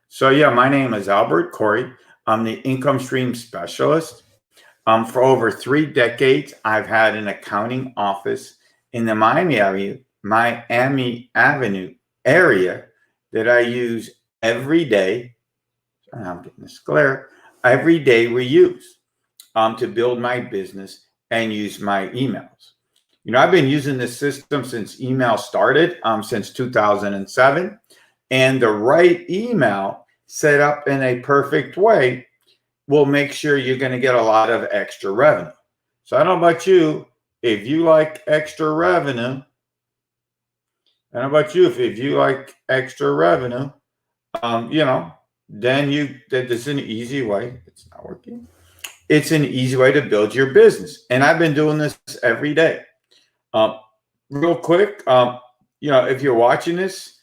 So yeah, my name is Albert Corey. I'm the income stream specialist. For over 3 decades, I've had an accounting office in the Miami Avenue area that I use every day. I'm getting this glare. Every day we use to build my business and use my emails. I've been using this system since email started, since 2007. And the right email set up in a perfect way will make sure you're going to get a lot of extra revenue. So I don't know about you, if you like extra revenue, I don't know about you, if you like extra revenue, then that is an easy way. It's not working. It's an easy way to build your business. And I've been doing this every day. Real quick, if you're watching this,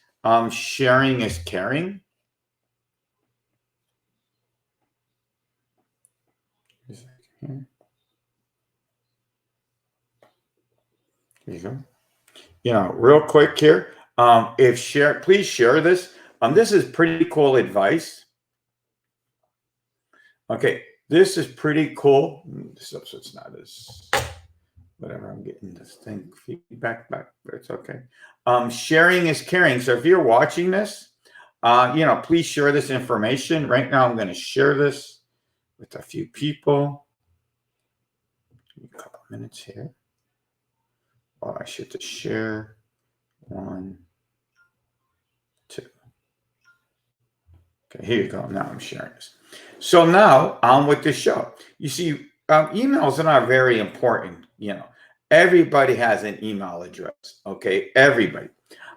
sharing is caring. Here you go. Real quick here. Please share this. This is pretty cool advice. Okay, this is pretty cool. So it's not as whatever. I'm getting this thing feedback back, but it's okay. Sharing is caring. So if you're watching this, please share this information. Right now, I'm going to share this with a few people. Give me a couple minutes here. Oh, I should just share 1, 2. Okay, here you go. Now I'm sharing this. So now on with the show. You see, emails are not very important. Everybody has an email address. Okay, everybody.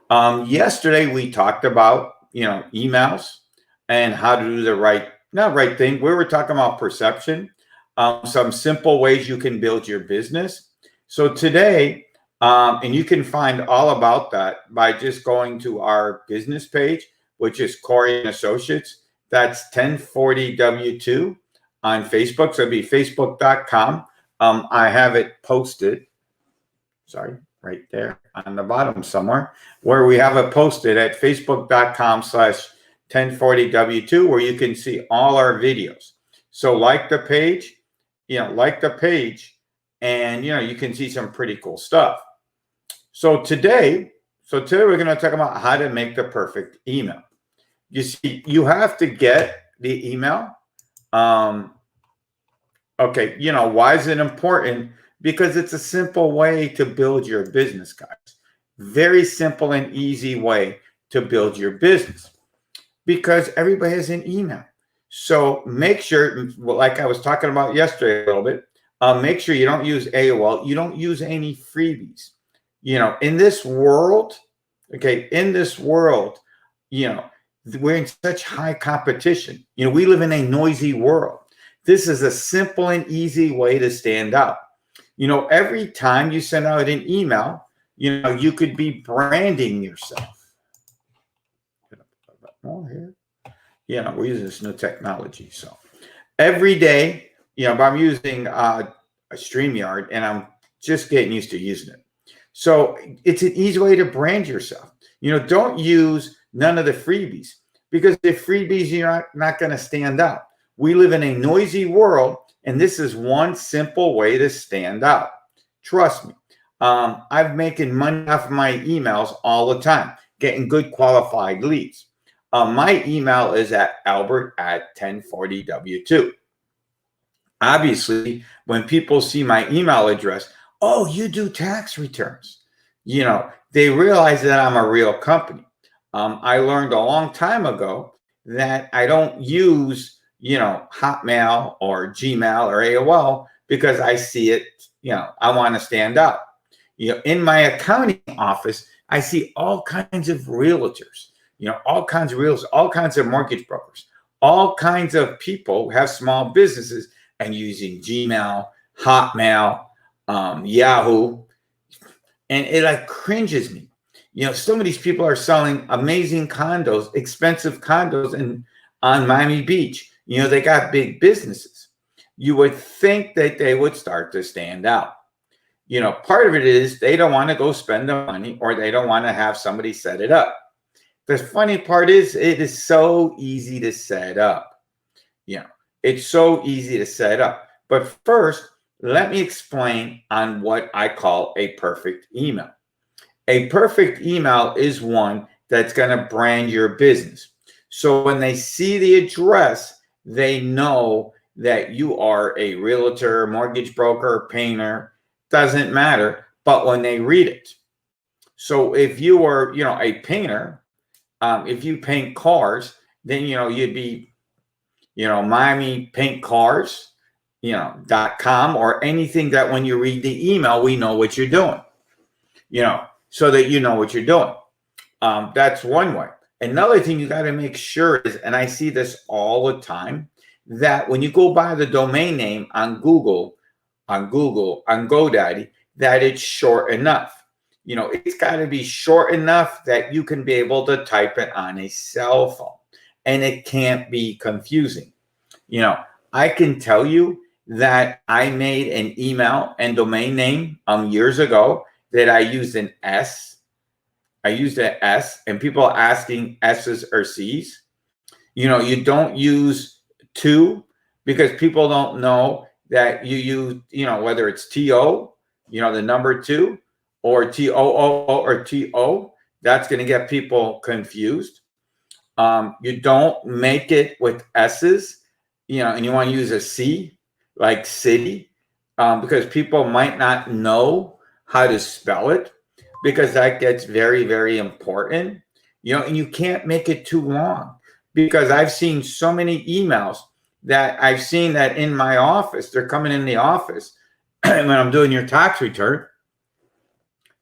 Yesterday we talked about emails and how to do the not right thing. We were talking about perception. Some simple ways you can build your business. So today, and you can find all about that by just going to our business page, which is Corey and Associates. That's 1040W2 on Facebook. So it'd be facebook.com. I have it posted. Sorry, right there on the bottom somewhere, where we have it posted at facebook.com/1040W2, where you can see all our videos. So like the page, and you can see some pretty cool stuff. So today we're going to talk about how to make the perfect email. You see, you have to get the email. Okay, why is it important? Because it's a simple way to build your business, guys. Very simple and easy way to build your business, because everybody has an email. So make sure, like I was talking about yesterday a little bit, make sure you don't use AOL. You don't use any freebies. In this world, we're in such high competition. We live in a noisy world. This is a simple and easy way to stand out. Every time you send out an email, you could be branding yourself. Get up a bit more here. We're using this new technology. So every day, but I'm using a StreamYard, and I'm just getting used to using it. So it's an easy way to brand yourself. Don't use none of the freebies, because the freebies, you're not going to stand out. We live in a noisy world, and this is one simple way to stand out. Trust me. I'm making money off of my emails all the time, getting good qualified leads. My email is at albert@1040W2. Obviously, when people see my email address, oh, you do tax returns. They realize that I'm a real company. I learned a long time ago that I don't use Hotmail or Gmail or AOL, because I see it, I want to stand out. In my accounting office, I see all kinds of realtors, all kinds of realtors, all kinds of mortgage brokers, all kinds of people who have small businesses and using Gmail, Hotmail, Yahoo, and it cringes me. Some of these people are selling amazing condos, expensive condos on Miami Beach. They got big businesses. You would think that they would start to stand out. Part of it is they don't want to go spend the money, or they don't want to have somebody set it up. The funny part is it is so easy to set up. You know, it's so easy to set up. But first, let me explain on what I call a perfect email. A perfect email is one that's going to brand your business. So when they see the address, they know that you are a realtor, mortgage broker, painter, doesn't matter. But when they read it, so if you were, a painter, if you paint cars, then, you'd be, Miami Paint Cars, .com or anything that when you read the email, we know what you're doing, so that you know what you're doing. That's one way. Another thing you got to make sure is, and I see this all the time, that when you go buy the domain name on Google, on GoDaddy, that it's short enough. It's got to be short enough that you can be able to type it on a cell phone, and it can't be confusing. I can tell you that I made an email and domain name years ago that I used an S. I used an S, and people are asking S's or C's. You don't use two because people don't know that you use, whether it's TO, the number two, or TOO or TO. That's going to get people confused. You don't make it with S's, and you want to use a C like city, because people might not know how to spell it, because that gets very, very important, and you can't make it too long, because I've seen so many emails that I've seen that in my office, they're coming in the office when I'm doing your tax return,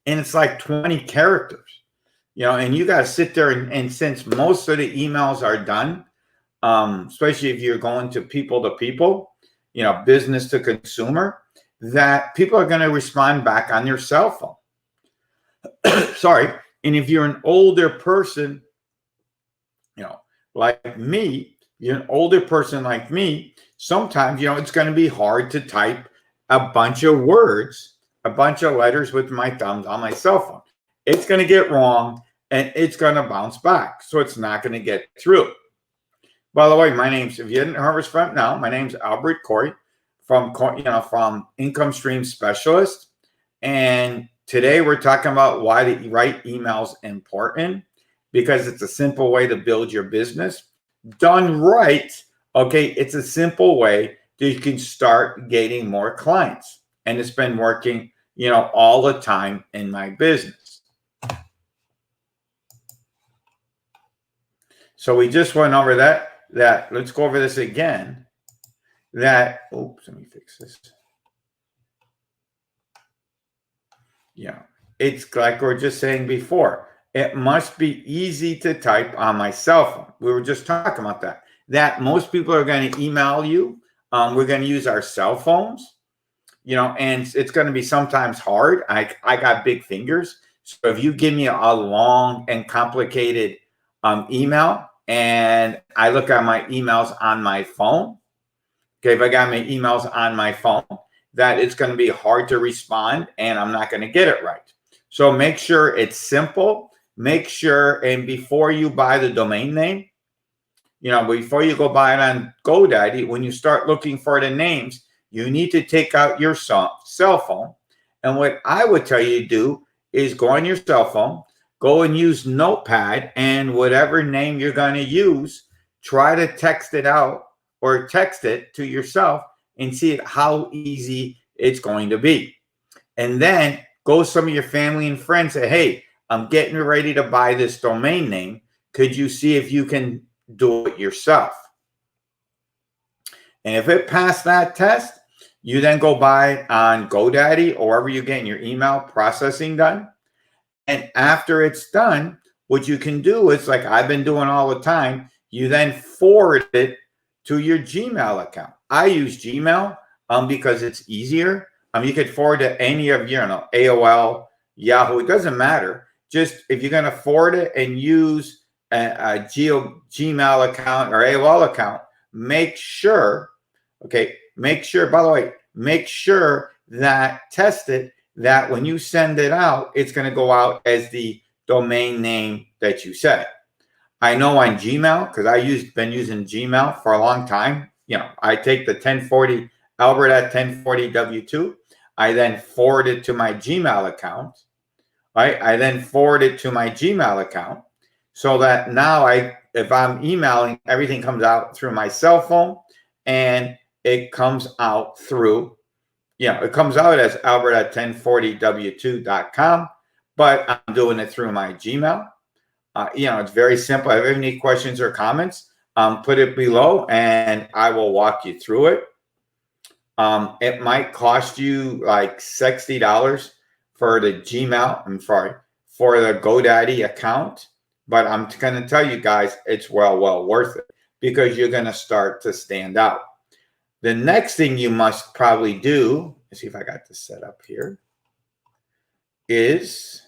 and it's like 20 characters. And you got to sit there and since most of the emails are done, especially if you're going to people, business to consumer, that people are going to respond back on your cell phone. Sorry. And if you're an older person, like me, you're an older person like me, sometimes, it's going to be hard to type a bunch of words, a bunch of letters with my thumbs on my cell phone. It's going to get wrong, and it's going to bounce back. So it's not going to get through. By the way, if you didn't hear us from now, my name's Albert Corey from Income Stream Specialist. And today we're talking about why the right email is important, because it's a simple way to build your business. Done right, okay, it's a simple way that you can start getting more clients. And it's been working, all the time in my business. So we just went over that. Let's go over this again. Let me fix this. It's like we were just saying before. It must be easy to type on my cell phone. We were just talking about that. That most people are going to email you. We're going to use our cell phones, and it's going to be sometimes hard. I got big fingers. So if you give me a long and complicated email, and I look at my emails on my phone, okay, if I got my emails on my phone, that it's going to be hard to respond, and I'm not going to get it right. So make sure it's simple. Make sure, and before you buy the domain name, before you go buy it on GoDaddy, when you start looking for the names, you need to take out your cell phone. And what I would tell you to do is go on your cell phone, go and use Notepad, and whatever name you're going to use, try to text it out or text it to yourself and see how easy it's going to be. And then go to some of your family and friends, say, hey, I'm getting ready to buy this domain name. Could you see if you can do it yourself? And if it passed that test, you then go buy it on GoDaddy or wherever you're getting your email processing done. And after it's done, what you can do is, like I've been doing all the time, you then forward it to your Gmail account. I use Gmail because it's easier. You could forward to any of your, AOL, Yahoo, it doesn't matter. Just if you're going to forward it and use a Gmail account or AOL account, make sure, by the way, make sure that test it, that when you send it out, it's going to go out as the domain name that you said. I know on Gmail, because been using Gmail for a long time. I take the 1040 Albert at 1040 W2. I then forward it to my Gmail account. Right? I then forward it to my Gmail account so that now if I'm emailing, everything comes out through my cell phone, and it comes out through, it comes out as Albert at 1040w2.com, but I'm doing it through my Gmail. It's very simple. If you have any questions or comments, put it below and I will walk you through it. It might cost you like $60 for the for the GoDaddy account, but I'm going to tell you guys, it's well worth it, because you're going to start to stand out. The next thing you must probably do, let's see if I got this set up here, is,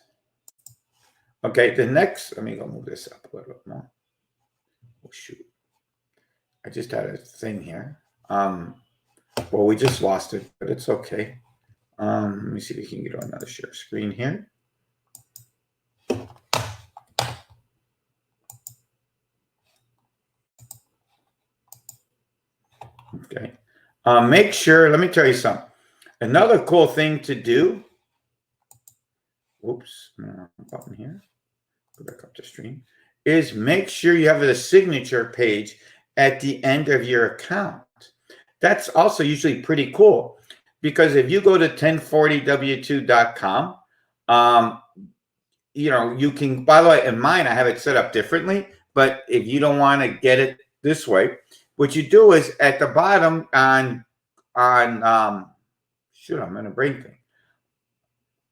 okay, let me go move this up a little bit more. Oh, shoot. I just had a thing here. Well, we just lost it, but it's okay. Let me see if we can get on another share screen here. Okay. Make sure, let me tell you something. Another cool thing to do. Whoops, button here. Go back up to stream. Is make sure you have the signature page at the end of your account. That's also usually pretty cool, because if you go to 1040w2.com, you can, by the way, in mine, I have it set up differently, but if you don't want to get it this way, what you do is at the bottom shoot, I'm in a brain thing.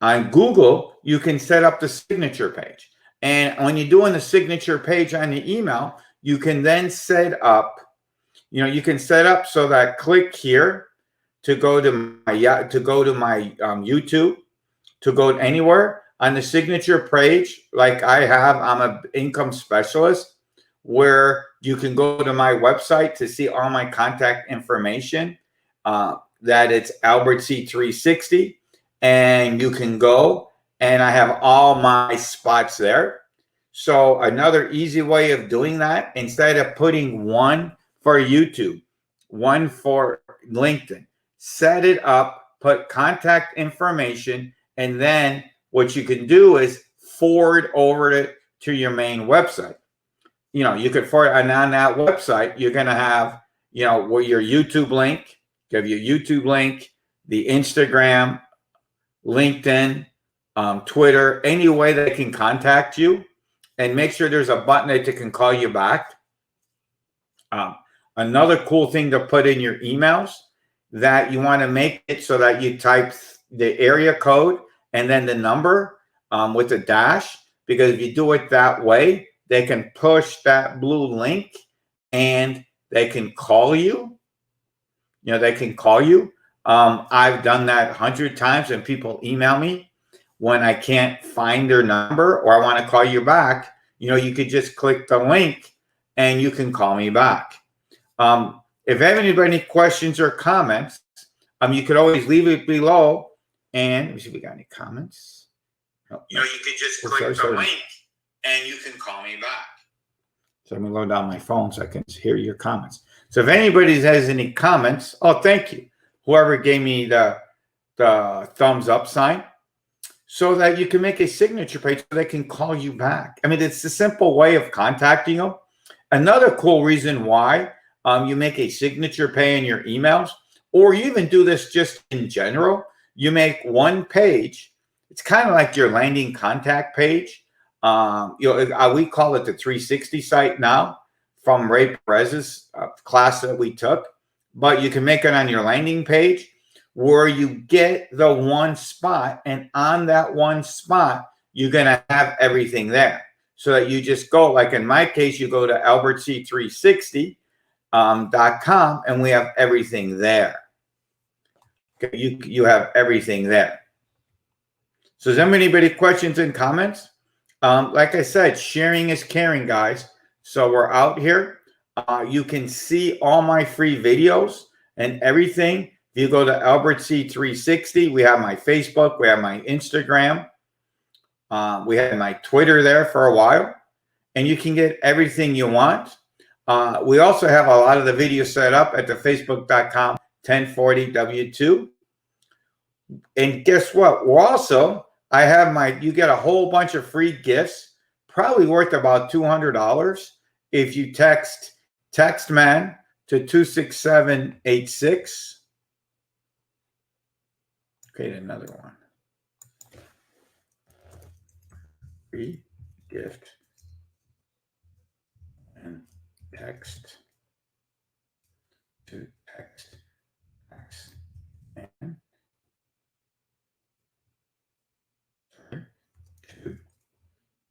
On Google, you can set up the signature page. And when you're doing the signature page on the email, you can then set up, so that click here to go to my YouTube, to go anywhere on the signature page. Like I have, I'm an income specialist, where you can go to my website to see all my contact information. That it's Albert C360, and you can go, and I have all my spots there. So another easy way of doing that, instead of putting one for YouTube, one for LinkedIn, set it up, put contact information, and then what you can do is forward over it to your main website. You could forward, and on that website, you're going to have, where your YouTube link, give your YouTube link, the Instagram, LinkedIn, Twitter, any way they can contact you, and make sure there's a button that they can call you back. Another cool thing to put in your emails, that you want to make it so that you type the area code and then the number with a dash, because if you do it that way, they can push that blue link and they can call you. They can call you. I've done that 100 times, and people email me when I can't find their number or I want to call you back. You could just click the link and you can call me back. If you have any questions or comments, you could always leave it below. And let me see if we got any comments. You could just click the link and you can call me back. So I'm going to load down my phone so I can hear your comments. So if anybody has any comments, oh, thank you. Whoever gave me the thumbs up sign, so that you can make a signature page so they can call you back. I mean, it's a simple way of contacting them. Another cool reason why you make a signature page in your emails, or you even do this just in general, you make one page. It's kind of like your landing contact page. We call it the 360 site now, from Ray Perez's class that we took. But you can make it on your landing page, where you get the one spot, and on that one spot, you're going to have everything there. So that you just go, like in my case, you go to albertc360.com, and we have everything there. Okay, you have everything there. So is there anybody questions and comments? Like I said, sharing is caring, guys. So we're out here. You can see all my free videos and everything. If you go to Albert C360, we have my Facebook, we have my Instagram, we had my Twitter there for a while, and you can get everything you want. We also have a lot of the videos set up at the facebook.com 1040W2. And guess what? We're also, you get a whole bunch of free gifts, probably worth about $200 if you text man to 26786. Create another one. Free gift and text to text and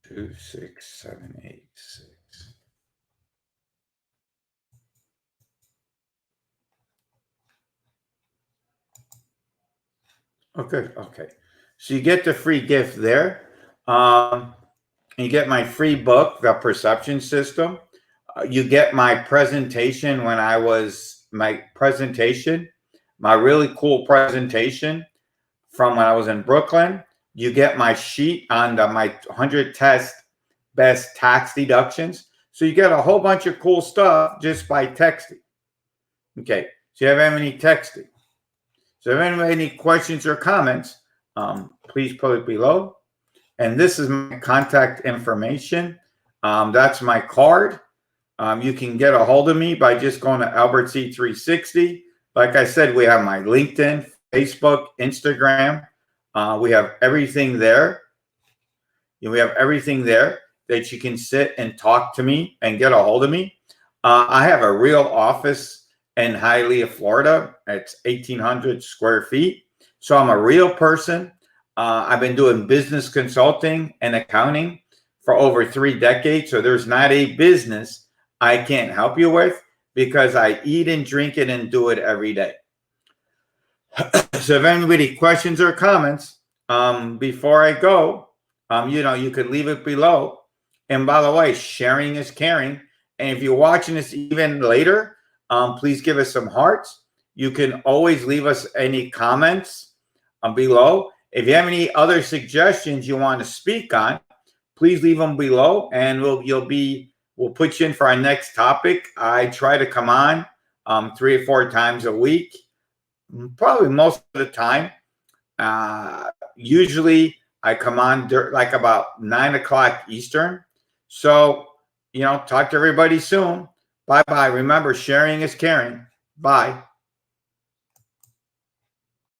26786. Okay. So you get the free gift there. You get my free book, The Perception System. You get my presentation my really cool presentation from when I was in Brooklyn. You get my sheet on my 100 best tax deductions. So you get a whole bunch of cool stuff just by texting. Okay, so you have any texting. So if anyone has any questions or comments, please put it below. And this is my contact information. That's my card. You can get a hold of me by just going to Albert C360. Like I said, we have my LinkedIn, Facebook, Instagram. We have everything there. We have everything there that you can sit and talk to me and get a hold of me. I have a real office in Hialeah, Florida. It's 1,800 square feet. So I'm a real person. I've been doing business consulting and accounting for over 3 decades. So there's not a business I can't help you with because I eat and drink it and do it every day. So if anybody questions or comments before I go, you could leave it below. And by the way, sharing is caring. And if you're watching this even later, please give us some hearts. You can always leave us any comments below. If you have any other suggestions you want to speak on, please leave them below, and we'll put you in for our next topic. I try to come on 3 or 4 times a week, probably most of the time. Usually I come on like about 9 o'clock Eastern. So, talk to everybody soon. Bye-bye. Remember, sharing is caring. Bye.